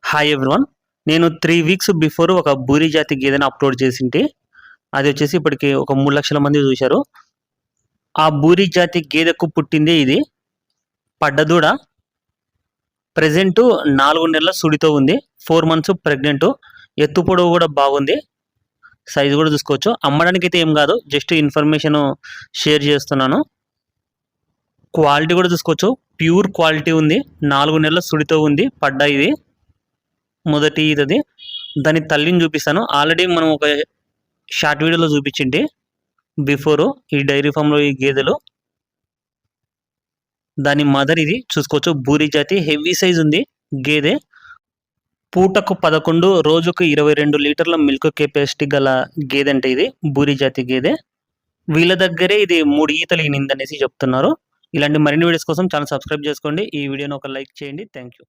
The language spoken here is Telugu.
Hi everyone. నేను 3 వీక్స్ బిఫోర్ ఒక బూరి జాతి గేదెని అప్లోడ్ చేసింటి. అది వచ్చేసి ఇప్పటికి ఒక 3 లక్షల మంది చూశారు. ఆ బూరి జాతి గేదెకు పుట్టిందే ఇది. పడ్డదూడ ప్రెజెంట్ 4 నెలల సుడితో ఉంది. 4 మంత్స్ ప్రెగ్నెంట్. ఎత్తు పొడవు కూడా బాగుంది. సైజు కూడా చూసుకోవచ్చు. అమ్మడానికి అయితే ఏం కాదు, జస్ట్ ఇన్ఫర్మేషన్ షేర్ చేస్తున్నాను. క్వాలిటీ కూడా చూసుకోవచ్చు, ప్యూర్ క్వాలిటీ ఉంది. 4 నెలల సుడితో ఉంది. పడ్డ ఇది మొదటి ఇది. దాని తల్లిని చూపిస్తాను. ఆల్రెడీ మనం ఒక షార్ట్ వీడియోలో చూపించింది బిఫోర్ ఈ డైరీ ఫామ్లో ఈ గేదెలు. దాని మదర్ ఇది చూసుకోవచ్చు. బూరి జాతి హెవీ సైజ్ ఉంది గేదె. పూటకు 11, రోజుకు 22 లీటర్ల మిల్క్ కెపాసిటీ గల గేదె అంటే ఇది బూరి జాతి గేదె. వీళ్ళ దగ్గరే ఇది 3 ఈతలు ఈనిందనేసి చెప్తున్నారు. ఇలాంటి మరిన్ని వీడియోస్ కోసం ఛానల్ సబ్స్క్రైబ్ చేసుకోండి. ఈ వీడియోని ఒక లైక్ చేయండి. Thank you.